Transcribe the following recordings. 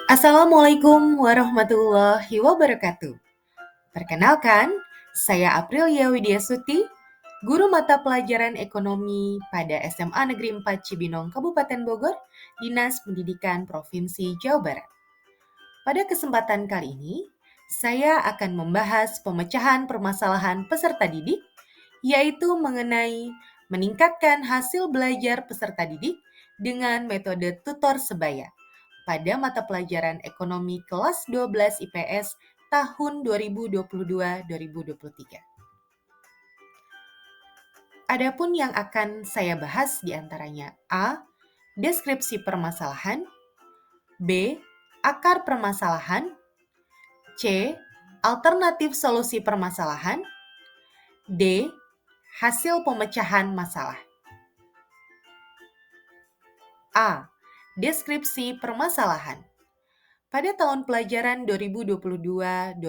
Assalamualaikum warahmatullahi wabarakatuh. Perkenalkan, saya Aprilia Widiasuti, guru mata pelajaran ekonomi pada SMA Negeri 4 Cibinong, Kabupaten Bogor, Dinas Pendidikan Provinsi Jawa Barat. Pada kesempatan kali ini, saya akan membahas pemecahan permasalahan peserta didik, yaitu mengenai meningkatkan hasil belajar peserta didik dengan metode tutor sebaya pada mata pelajaran ekonomi kelas 12 IPS tahun 2022-2023. Adapun yang akan saya bahas diantaranya A. Deskripsi permasalahan, B. Akar permasalahan, C. Alternatif solusi permasalahan, D. Hasil pemecahan masalah. A. Deskripsi permasalahan. Pada tahun pelajaran 2022-2023,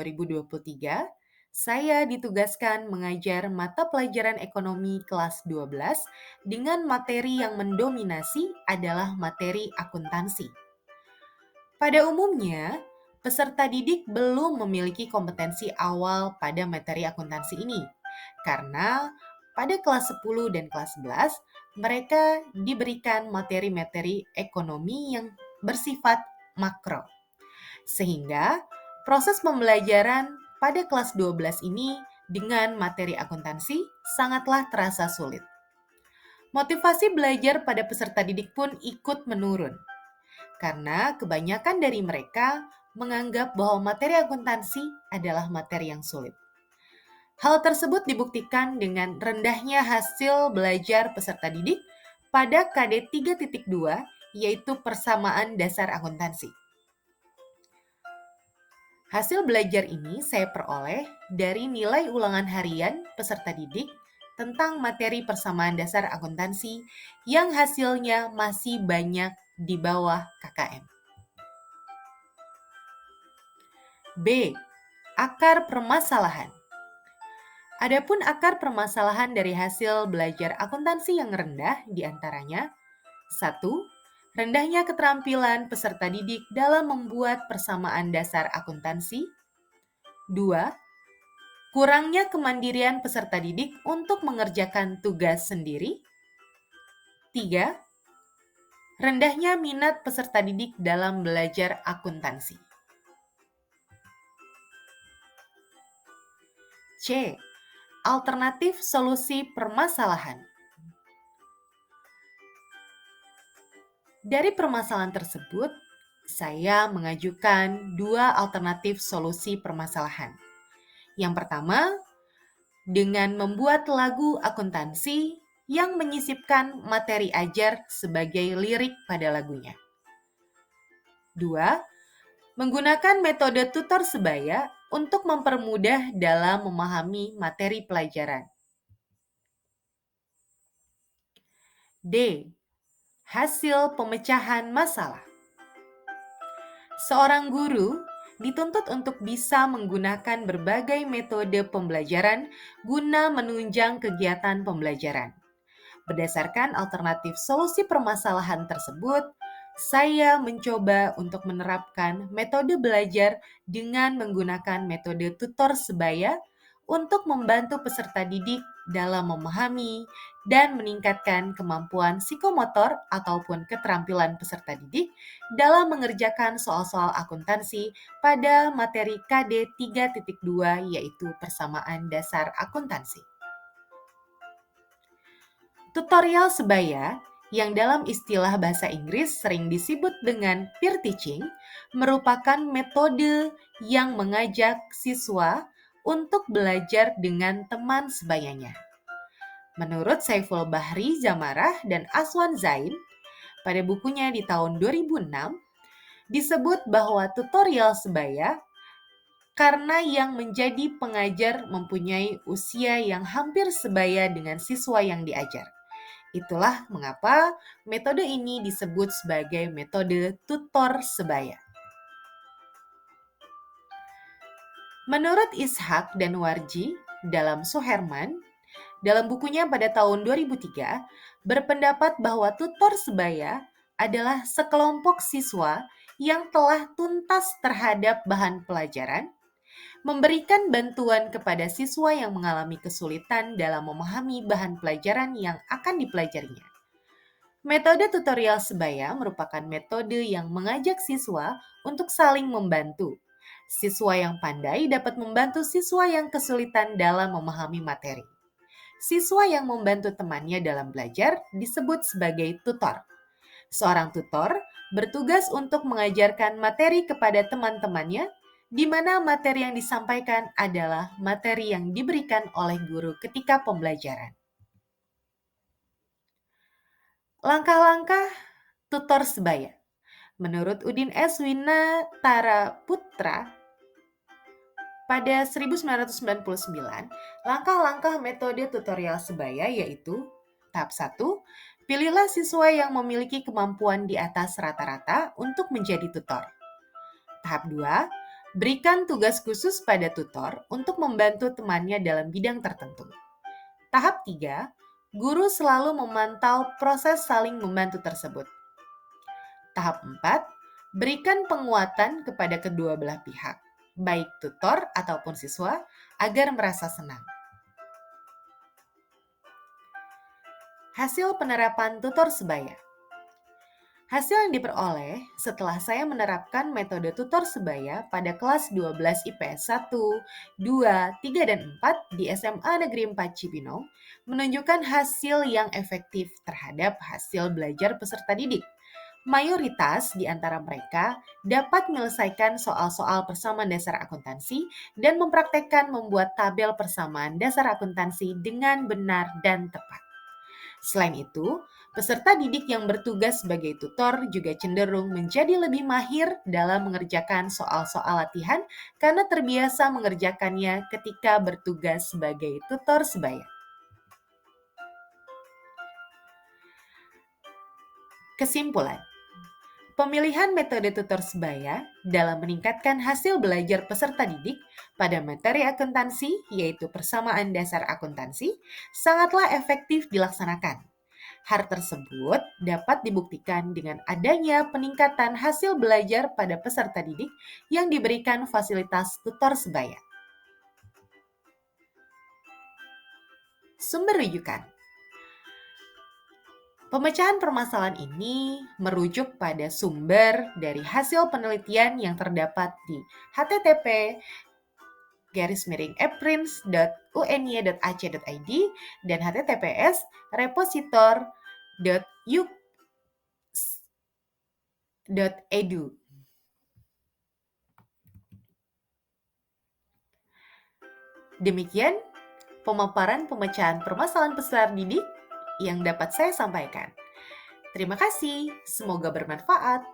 saya ditugaskan mengajar mata pelajaran ekonomi kelas 12 dengan materi yang mendominasi adalah materi akuntansi. Pada umumnya, peserta didik belum memiliki kompetensi awal pada materi akuntansi ini, karena pada kelas 10 dan kelas 11, mereka diberikan materi-materi ekonomi yang bersifat makro. Sehingga proses pembelajaran pada kelas 12 ini dengan materi akuntansi sangatlah terasa sulit. Motivasi belajar pada peserta didik pun ikut menurun, karena kebanyakan dari mereka menganggap bahwa materi akuntansi adalah materi yang sulit. Hal tersebut dibuktikan dengan rendahnya hasil belajar peserta didik pada KD 3.2, yaitu persamaan dasar akuntansi. Hasil belajar ini saya peroleh dari nilai ulangan harian peserta didik tentang materi persamaan dasar akuntansi yang hasilnya masih banyak di bawah KKM. B. Akar permasalahan. Adapun akar permasalahan dari hasil belajar akuntansi yang rendah diantaranya 1. Rendahnya keterampilan peserta didik dalam membuat persamaan dasar akuntansi. 2. Kurangnya kemandirian peserta didik untuk mengerjakan tugas sendiri. 3. Rendahnya minat peserta didik dalam belajar akuntansi. C. Alternatif solusi permasalahan. Dari permasalahan tersebut, saya mengajukan 2 alternatif solusi permasalahan. Yang pertama, dengan membuat lagu akuntansi yang menyisipkan materi ajar sebagai lirik pada lagunya. 2. Menggunakan metode tutor sebaya untuk mempermudah dalam memahami materi pelajaran. D. Hasil pemecahan masalah. Seorang guru dituntut untuk bisa menggunakan berbagai metode pembelajaran guna menunjang kegiatan pembelajaran. Berdasarkan alternatif solusi permasalahan tersebut, saya mencoba untuk menerapkan metode belajar dengan menggunakan metode tutor sebaya untuk membantu peserta didik dalam memahami dan meningkatkan kemampuan psikomotor ataupun keterampilan peserta didik dalam mengerjakan soal-soal akuntansi pada materi KD 3.2 yaitu persamaan dasar akuntansi. Tutorial sebaya yang dalam istilah bahasa Inggris sering disebut dengan peer teaching merupakan metode yang mengajak siswa untuk belajar dengan teman sebayanya. Menurut Saiful Bahri Zamarah dan Aswan Zain, pada bukunya di tahun 2006, disebut bahwa tutorial sebaya karena yang menjadi pengajar mempunyai usia yang hampir sebaya dengan siswa yang diajar. Itulah mengapa metode ini disebut sebagai metode tutor sebaya. Menurut Ishak dan Warji dalam Suherman, dalam bukunya pada tahun 2003, berpendapat bahwa tutor sebaya adalah sekelompok siswa yang telah tuntas terhadap bahan pelajaran, memberikan bantuan kepada siswa yang mengalami kesulitan dalam memahami bahan pelajaran yang akan dipelajarinya. Metode tutorial sebaya merupakan metode yang mengajak siswa untuk saling membantu. Siswa yang pandai dapat membantu siswa yang kesulitan dalam memahami materi. Siswa yang membantu temannya dalam belajar disebut sebagai tutor. Seorang tutor bertugas untuk mengajarkan materi kepada teman-temannya, di mana materi yang disampaikan adalah materi yang diberikan oleh guru ketika pembelajaran. Langkah-langkah tutor sebaya. Menurut Udin S. Winatara Putra, pada 1999, langkah-langkah metode tutorial sebaya yaitu tahap 1, pilihlah siswa yang memiliki kemampuan di atas rata-rata untuk menjadi tutor. Tahap 2, berikan tugas khusus pada tutor untuk membantu temannya dalam bidang tertentu. Tahap 3, guru selalu memantau proses saling membantu tersebut. Tahap 4, berikan penguatan kepada kedua belah pihak, baik tutor ataupun siswa, agar merasa senang. Hasil penerapan tutor sebaya. Hasil yang diperoleh setelah saya menerapkan metode tutor sebaya pada kelas 12 IPS 1, 2, 3, dan 4 di SMA Negeri 4 Cibinong menunjukkan hasil yang efektif terhadap hasil belajar peserta didik. Mayoritas di antara mereka dapat menyelesaikan soal-soal persamaan dasar akuntansi dan mempraktekkan membuat tabel persamaan dasar akuntansi dengan benar dan tepat. Selain itu, peserta didik yang bertugas sebagai tutor juga cenderung menjadi lebih mahir dalam mengerjakan soal-soal latihan karena terbiasa mengerjakannya ketika bertugas sebagai tutor sebaya. Kesimpulan, pemilihan metode tutor sebaya dalam meningkatkan hasil belajar peserta didik pada materi akuntansi, yaitu persamaan dasar akuntansi, sangatlah efektif dilaksanakan. Hal tersebut dapat dibuktikan dengan adanya peningkatan hasil belajar pada peserta didik yang diberikan fasilitas tutor sebaya. Sumber rujukan. Pemecahan permasalahan ini merujuk pada sumber dari hasil penelitian yang terdapat di http://eprins.uny.ac.id dan https://repositor.uk.edu. Demikian pemaparan pemecahan permasalahan peserta didik yang dapat saya sampaikan. Terima kasih, semoga bermanfaat.